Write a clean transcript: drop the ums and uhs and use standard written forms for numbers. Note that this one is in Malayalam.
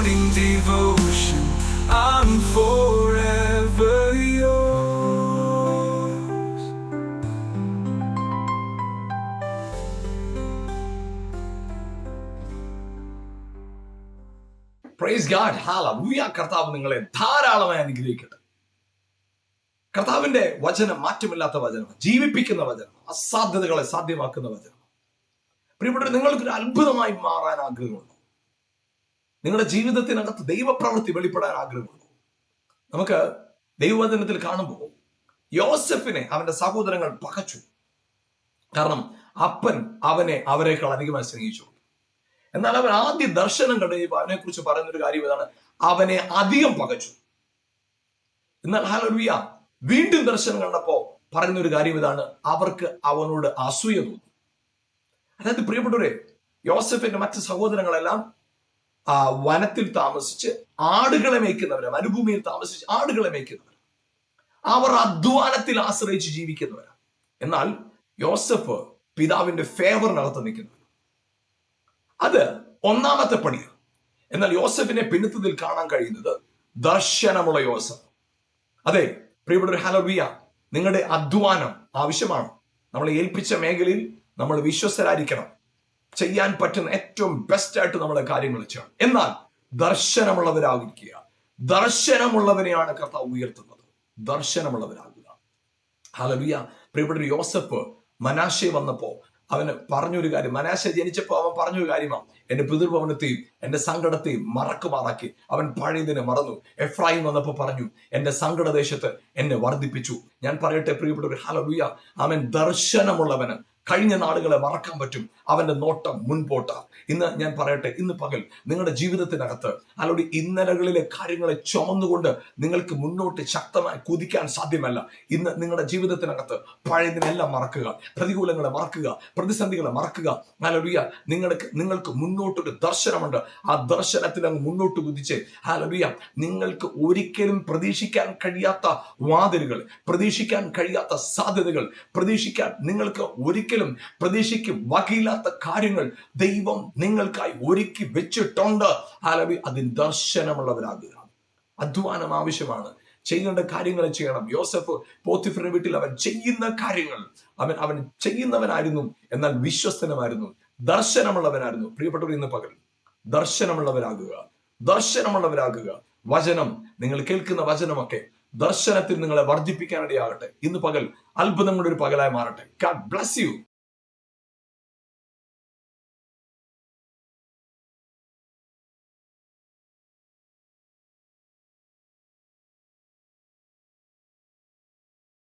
morning devotion. I'm forever yours. Praise God, hallelujah. കർത്താവ് നിങ്ങളെ ധാരാളമായി അനുഗ്രഹിക്കട്ടെ. കർത്താവിന്റെ വചനം മാറ്റമില്ലാത്ത വചനം, ജീവിപ്പിക്കുന്ന വചനം, അസാധ്യതകളെ സാധ്യമാക്കുന്ന വചനം. പ്രിയപ്പെട്ടവരെ, നിങ്ങൾക്കൊരു അത്ഭുതമായി മാറാൻ ആഗ്രഹമുണ്ടോ? നിങ്ങളുടെ ജീവിതത്തിനകത്ത് ദൈവപ്രവൃത്തി വെളിപ്പെടാൻ ആഗ്രഹമുണ്ടോ? നമുക്ക് ദൈവവചനത്തിൽ കാണുമ്പോൾ യോസെഫിനെ അവന്റെ സഹോദരങ്ങൾ പകച്ചു. കാരണം അപ്പൻ അവരെക്കാൾ അധികമായി സ്നേഹിച്ചു. എന്നാൽ അവൻ ആദ്യ ദർശനം കണ്ടപ്പോൾ അവനെ കുറിച്ച് പറയുന്നൊരു കാര്യം ഇതാണ്: അവനെ അധികം പകച്ചു. എന്നാൽ ഹല്ലേലൂയ, വീണ്ടും ദർശനം കണ്ടപ്പോ പറയുന്നൊരു കാര്യം ഇതാണ്: അവർക്ക് അവനോട് അസൂയ തോന്നി. അതായത് പ്രിയപ്പെട്ടവരെ, യോസെഫിന്റെ മറ്റ് സഹോദരങ്ങളെല്ലാം വനത്തിൽ താമസിച്ച് ആടുകളെ മേയ്ക്കുന്നവരാ, മരുഭൂമിയിൽ താമസിച്ച് ആടുകളെ മേയ്ക്കുന്നവർ, അവർ അധ്വാനത്തിൽ ആശ്രയിച്ച് ജീവിക്കുന്നവരാ. എന്നാൽ യോസെഫ് പിതാവിന്റെ ഫേവറിനകത്ത് നിൽക്കുന്നവർ. അത് ഒന്നാമത്തെ പണിയാണ്. എന്നാൽ യോസെഫിനെ പിന്നത്തിൽ കാണാൻ കഴിയുന്നത് ദർശനമുള്ള യോസെഫ്. അതെ പ്രിയപ്പെട്ടവരെ, ഹല്ലേലൂയ, നിങ്ങളുടെ അധ്വാനം ആവശ്യമാണ്. നമ്മളെ ഏൽപ്പിച്ച മേഖലയിൽ നമ്മൾ വിശ്വസ്തരായിരിക്കണം. ചെയ്യാൻ പറ്റുന്ന ഏറ്റവും ബെസ്റ്റ് ആയിട്ട് നമ്മളെ കാര്യങ്ങൾ ചെയ്യണം. എന്നാൽ ദർശനമുള്ളവരായിരിക്കുക. ദർശനമുള്ളവനെയാണ് കർത്താവ് ഉയർത്തുന്നത്. ദർശനമുള്ളവരാകുക. ഹല്ലേലൂയ. പ്രിയപ്പെട്ട യോസെഫ് മനാശെ വന്നപ്പോ അവന് പറഞ്ഞൊരു കാര്യം, മനാശെ ജനിച്ചപ്പോ അവൻ പറഞ്ഞൊരു കാര്യമാണ്: എന്റെ പിതൃഭവനത്തെയും എന്റെ സങ്കടത്തെയും മറക്കുമാറാക്കി അവൻ പഴയതിനെ മറന്നു. എഫ്രായിം വന്നപ്പോ പറഞ്ഞു: എന്റെ സങ്കടദേശത്ത് എന്നെ വർദ്ധിപ്പിച്ചു. ഞാൻ പറയട്ടെ പ്രിയപ്പെട്ടവർ, ഹല്ലേലൂയ, അവൻ ദർശനമുള്ളവന് കഴിഞ്ഞ നാളുകളെ മറക്കാൻ പറ്റും. അവന്റെ നോട്ടം മുൻപോട്ടാ. ഇന്ന് ഞാൻ പറയട്ടെ, ഇന്ന് പകൽ നിങ്ങളുടെ ജീവിതത്തിനകത്ത് അല്ലെങ്കിൽ ഇന്നലകളിലെ കാര്യങ്ങളെ ചുമന്നുകൊണ്ട് നിങ്ങൾക്ക് മുന്നോട്ട് ശക്തമായി കുതിക്കാൻ സാധ്യമല്ല. ഇന്ന് നിങ്ങളുടെ ജീവിതത്തിനകത്ത് പഴയതിനെല്ലാം മറക്കുക, പ്രതികൂലങ്ങളെ മറക്കുക, പ്രതിസന്ധികളെ മറക്കുക. ഹല്ലേലൂയ, നിങ്ങൾക്ക് മുന്നോട്ടൊരു ദർശനമുണ്ട്. ആ ദർശനത്തിൽ അങ്ങ് മുന്നോട്ട് കുതിച്ച് ഹല്ലേലൂയ, നിങ്ങൾക്ക് ഒരിക്കലും പ്രതീക്ഷിക്കാൻ കഴിയാത്ത വാതിലുകൾ, പ്രതീക്ഷിക്കാൻ കഴിയാത്ത സാധ്യതകൾ, നിങ്ങൾക്ക് ഒരിക്കലും പ്രതീക്ഷയ്ക്ക് വകയില്ലാത്ത കാര്യങ്ങൾ ദൈവം നിങ്ങൾക്കായി ഒരുക്കി വെച്ചിട്ടുണ്ട്. ഹല്ലേലൂയ, അതിന് ദർശനമുള്ളവരാകുക. അധ്വാനം ആവശ്യമാണ്. ചെയ്യേണ്ട കാര്യങ്ങൾ ചെയ്യണം. യോസെഫ് പോത്തിഫറിന്റെ വീട്ടിൽ അവൻ ചെയ്യുന്ന കാര്യങ്ങൾ അവൻ ചെയ്യുന്നവനായിരുന്നു. എന്നാൽ വിശ്വസ്തനുമായിരുന്നു, ദർശനമുള്ളവനായിരുന്നു. പ്രിയപ്പെട്ടവർ, ഇന്ന് പകൽ ദർശനമുള്ളവരാകുക. ദർശനമുള്ളവരാകുക. വചനം, നിങ്ങൾ കേൾക്കുന്ന വചനമൊക്കെ ദർശനത്തിൽ നിങ്ങളെ വർദ്ധിപ്പിക്കാനിടയാകട്ടെ. ഇന്ന് പകൽ അത്ഭുതങ്ങളുടെ ഒരു പകലായി മാറട്ടെ. God bless you.